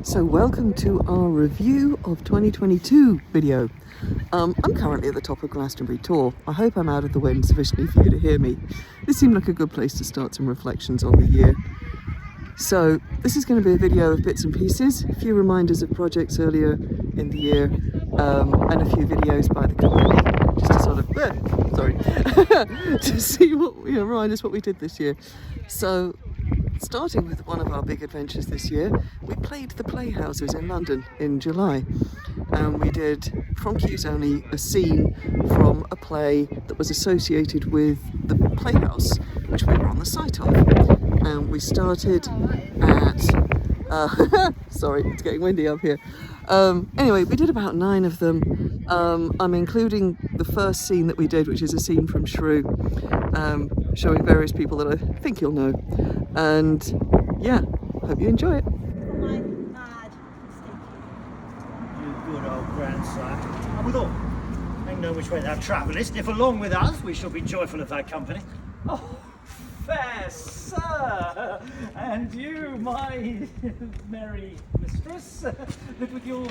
So welcome to our review of 2022 video. I'm currently at the top of Glastonbury Tor. I hope I'm out of the wind sufficiently for you to hear me. This seemed like a good place to start some reflections on the year. So this is going to be a video of bits and pieces, a few reminders of projects earlier in the year, and a few videos by the company, just to sort of, to see what, remind us what we did this year. So, starting with one of our big adventures this year, we played the Playhouses in London in July. We did, from Cues Only, a scene from a play that was associated with the Playhouse, which we were on the site of. We started at, sorry, it's getting windy up here. Anyway, we did about 9 of them. I'm including the first scene that we did, which is a scene from Shrew, showing various people that I think you'll know. And yeah, hope you enjoy it. My mad mistake. You good old grandsire. And withal, ain't know which way thou travellest. If along with us, we shall be joyful of thy company. Oh, fair sir, and you, my merry mistress, that with your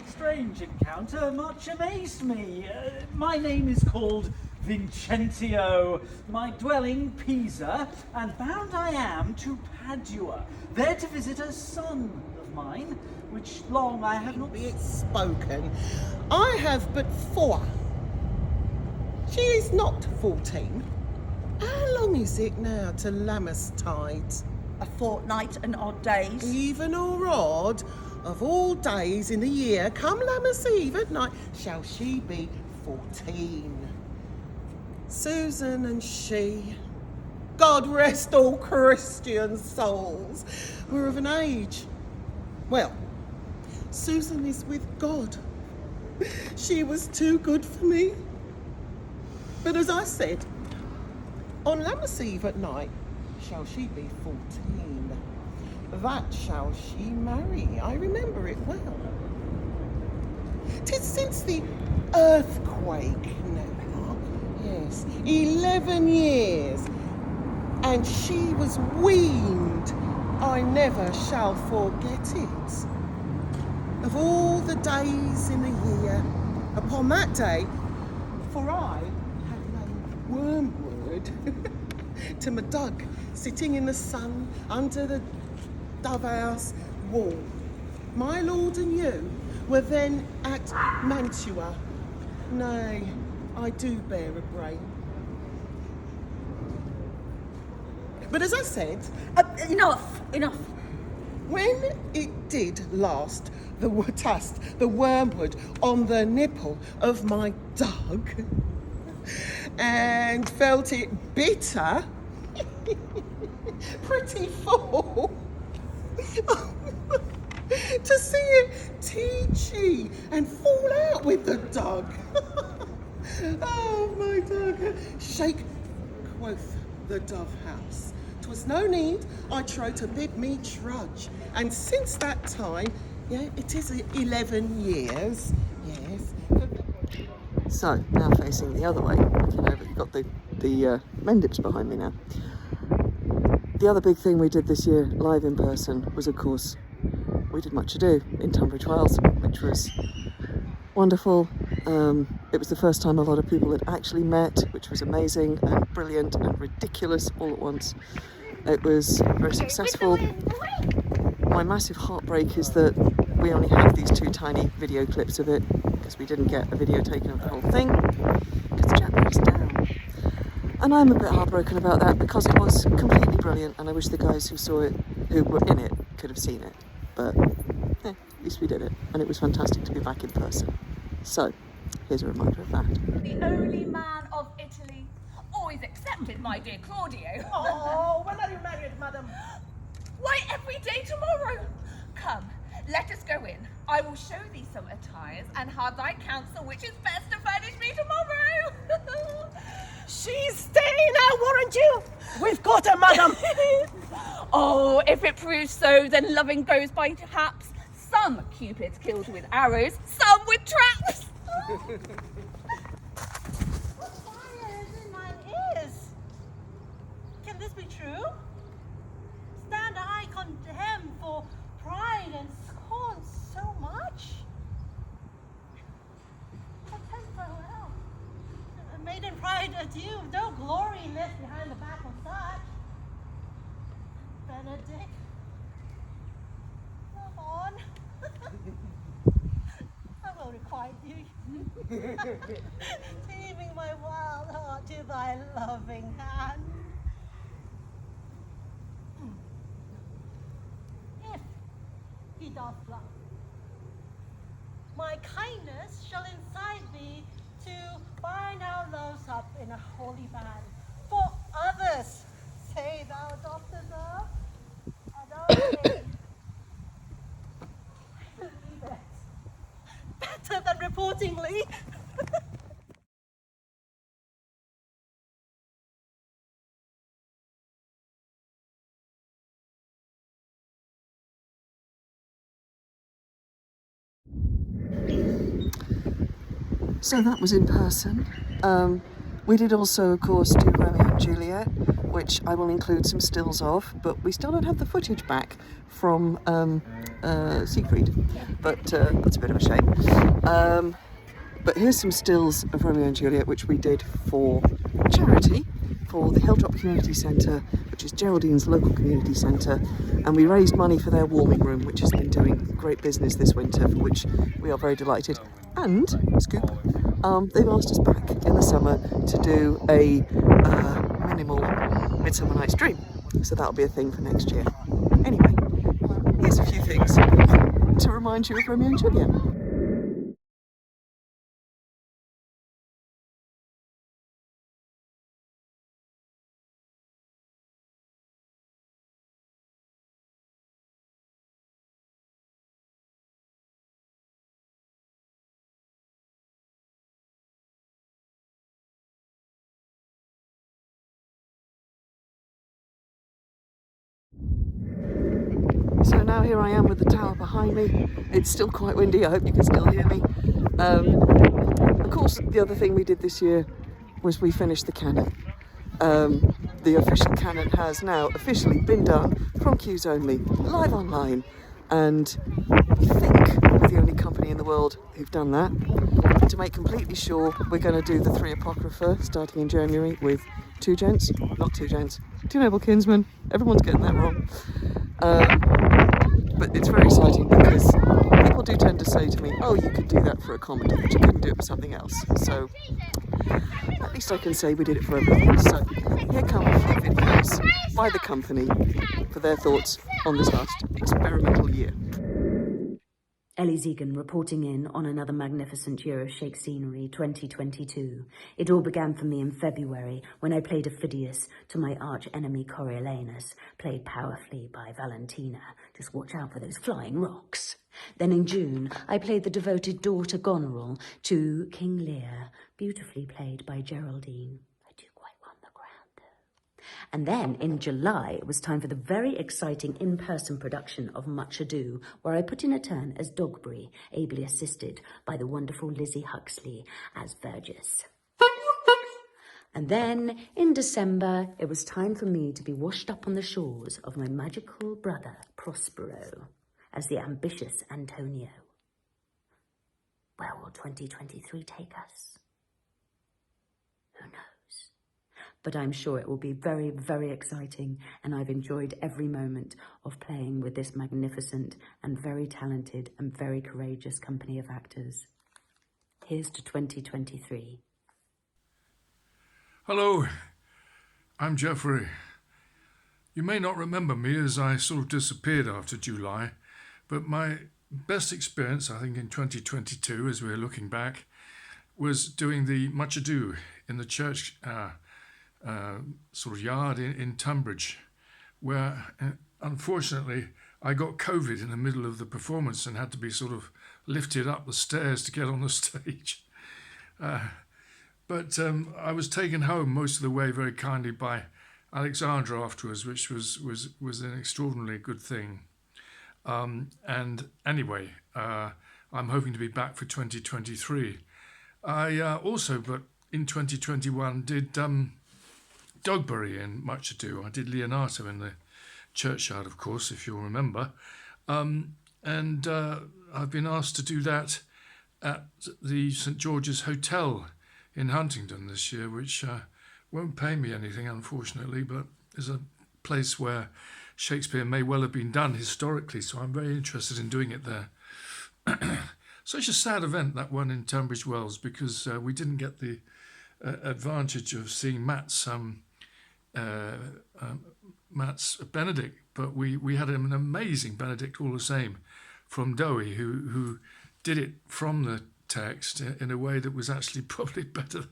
strange encounter much amazed me. My name is called Vincentio, my dwelling Pisa, and bound I am to Padua, there to visit a son of mine, which long I have not... Be it spoken, I have but 4. She is not 14. How long is it now to Lammastide? A fortnight and odd days. Even or odd, of all days in the year, come Lammas Eve at night, shall she be 14. Susan and she, God rest all Christian souls, were of an age. Well, Susan is with God. She was too good for me. But as I said, on Lammas Eve at night, shall she be 14. That shall she marry. I remember it well. 'Tis since the earthquake now. Yes, 11 years. And she was weaned. I never shall forget it. Of all the days in the year, upon that day, for I had lain wormwood to my dug, sitting in the sun under the dove house wall. My lord and you were then at Mantua. Nay, I do bear a brain. But as I said, Enough. when it did last, the wormwood on the nipple of my dog, and felt it bitter, pretty full, to see it teachy and fall out with the dog. Oh, my dog. Shake, quoth the dove house. 'Twas no need, I trow, to bid me trudge. And since that time, yeah, it is 11 years, yes. So now facing the other way, you've got the Mendips behind me now. The other big thing we did this year, live in person, was of course, we did Much Ado in Tunbridge Wells, which was wonderful. It was the first time a lot of people had actually met, which was amazing and brilliant and ridiculous all at once. It was very successful. My massive heartbreak is that we only have these 2 tiny video clips of it, because we didn't get a video taken of the whole thing, because Jack breaks down. And I'm a bit heartbroken about that, because it was completely brilliant, and I wish the guys who saw it, who were in it, could have seen it. But at least we did it, and it was fantastic to be back in person. So, here's a reminder of that. The only man of Italy. Always accepted, my dear Claudio. Oh, when are you married, madam? Why, every day tomorrow. Come, let us go in. I will show thee some attires and have thy counsel which is best to furnish me tomorrow. She's staying, I warrant you. We've got her, madam. Oh, if it proves so, then loving goes by haps. Some Cupids killed with arrows, some with traps. What fire is in mine ears? Can this be true? Stand I condemned for pride and scorn? Leaving my wild heart to thy loving hand. If he doth love, my kindness shall incite thee to bind our loves up in a holy band. For others say thou dost deserve, and only I believe it better than reportingly. So that was in person. We did also, of course, do Romeo and Juliet, which I will include some stills of, but we still don't have the footage back from Siegfried, but that's a bit of a shame. But here's some stills of Romeo and Juliet, which we did for charity, for the Hilldrop Community Centre, which is Geraldine's local community centre, and we raised money for their warming room, which has been doing great business this winter, for which we are very delighted. And, scoop, they've asked us back in the summer to do a minimal Midsummer Night's Dream, so that'll be a thing for next year. Anyway, here's a few things to remind you of Romeo and Juliet. So now here I am with the tower behind me. It's still quite windy, I hope you can still hear me. Of course, the other thing we did this year was we finished the canon. The official canon has now officially been done from Q's Only, live online, and I think we're the only company in the world who've done that. To make completely sure, we're going to do the 3 Apocrypha starting in January with two noble kinsmen. Everyone's getting that wrong. But it's very exciting because people do tend to say to me, oh, you could do that for a comedy, but you couldn't do it for something else. So at least I can say we did it for everyone. So here come a few videos by the company for their thoughts on this last experimental year. Ellie Zegan reporting in on another magnificent year of Shakespeare 2022. It all began for me in February when I played Ophidius to my arch enemy Coriolanus, played powerfully by Valentina. Just watch out for those flying rocks. Then in June, I played the devoted daughter Goneril to King Lear, beautifully played by Geraldine. I do quite want the crown though. And then in July, it was time for the very exciting in-person production of Much Ado, where I put in a turn as Dogberry, ably assisted by the wonderful Lizzie Huxley as Verges. And then, in December, it was time for me to be washed up on the shores of my magical brother, Prospero, as the ambitious Antonio. Where will 2023 take us? Who knows? But I'm sure it will be very, very exciting, and I've enjoyed every moment of playing with this magnificent and very talented and very courageous company of actors. Here's to 2023. Hello, I'm Geoffrey. You may not remember me as I sort of disappeared after July, but my best experience, I think, in 2022, as we're looking back, was doing the Much Ado in the church sort of yard in Tunbridge, where unfortunately I got COVID in the middle of the performance and had to be sort of lifted up the stairs to get on the stage. But I was taken home most of the way very kindly by Alexandra afterwards, which was an extraordinarily good thing. And anyway, I'm hoping to be back for 2023. I also, but in 2021, did Dogberry in Much Ado. I did Leonato in the churchyard, of course, if you'll remember. And I've been asked to do that at the St George's Hotel in Huntingdon this year, which won't pay me anything, unfortunately, but is a place where Shakespeare may well have been done historically, so I'm very interested in doing it there. such a sad event, that one in Tunbridge Wells, because we didn't get the advantage of seeing Matt's Benedict, but we had an amazing Benedict all the same from Dowie, who did it from the text in a way that was actually probably better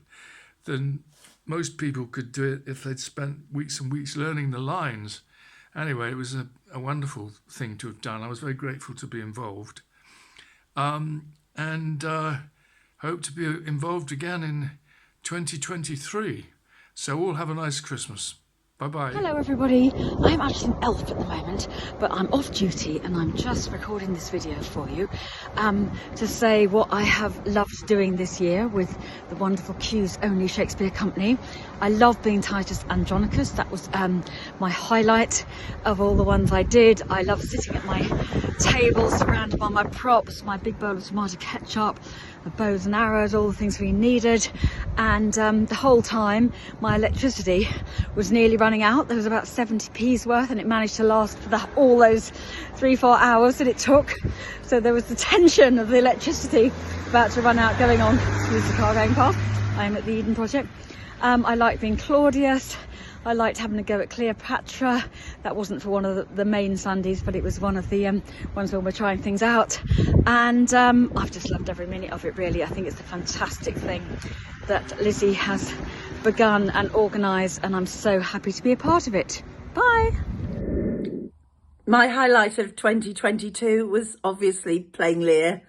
than most people could do it if they'd spent weeks and weeks learning the lines. Anyway, it was a wonderful thing to have done. I was very grateful to be involved, and hope to be involved again in 2023. So all have a nice Christmas. Bye-bye. Hello everybody, I'm actually an elf at the moment, but I'm off duty and I'm just recording this video for you to say what I have loved doing this year with the wonderful Q's Only Shakespeare Company. I love being Titus Andronicus. That was my highlight of all the ones I did. I love sitting at my table surrounded by my props, my big bowl of tomato ketchup, the bows and arrows, all the things we needed, and the whole time my electricity was nearly running out. There was about 70p's worth, and it managed to last for all those 3-4 hours that it took. So there was the tension of the electricity about to run out going on. Excuse the car going past. I am at the Eden Project. I liked being Claudius. I liked having a go at Cleopatra. That wasn't for one of the main Sundays, but it was one of the ones when we're trying things out. And I've just loved every minute of it, really. I think it's a fantastic thing that Lizzie has begun and organised, and I'm so happy to be a part of it. Bye! My highlight of 2022 was obviously playing Lear.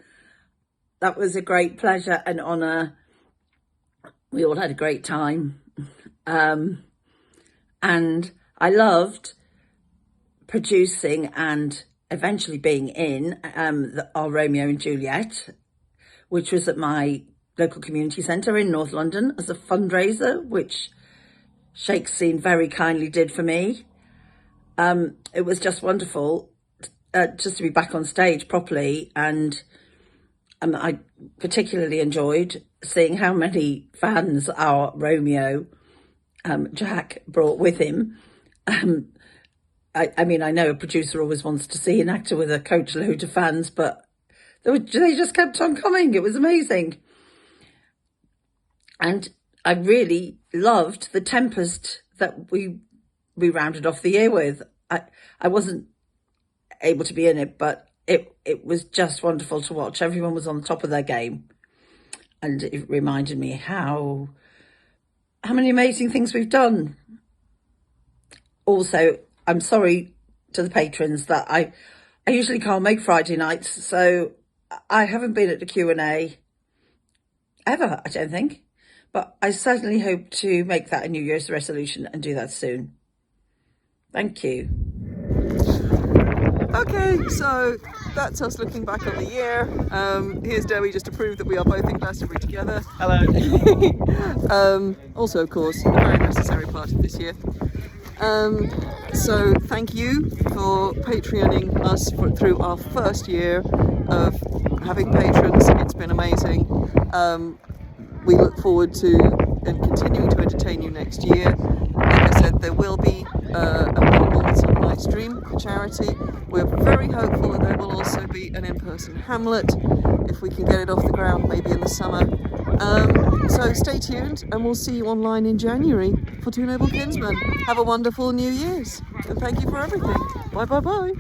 That was a great pleasure and honour. We all had a great time. And I loved producing and eventually being in our Romeo and Juliet, which was at my local community centre in North London as a fundraiser, which Shakespeare very kindly did for me. It was just wonderful just to be back on stage properly, and I particularly enjoyed seeing how many fans our Romeo Jack brought with him. I mean, I know a producer always wants to see an actor with a coach load of fans, but they just kept on coming. It was amazing. And I really loved the Tempest that we rounded off the year with. I wasn't able to be in it, but it was just wonderful to watch. Everyone was on the top of their game. And it reminded me how many amazing things we've done. Also, I'm sorry to the patrons that I usually can't make Friday nights, so I haven't been at the Q&A ever, I don't think. But I certainly hope to make that a New Year's resolution and do that soon. Thank you. Okay, so that's us looking back on the year. Here's Debbie just to prove that we are both in Glastonbury together. Hello. Also, of course, a very necessary part of this year. So thank you for Patreoning us through our first year of having patrons. It's been amazing. We look forward to and continuing to entertain you next year. Like I said, there will be a minimal Midsummer Night's Dream for charity. We're very hopeful that there will also be an in-person Hamlet, if we can get it off the ground, maybe in the summer. So stay tuned, and we'll see you online in January for Two Noble Kinsmen. Have a wonderful New Year's, and thank you for everything. Bye bye bye.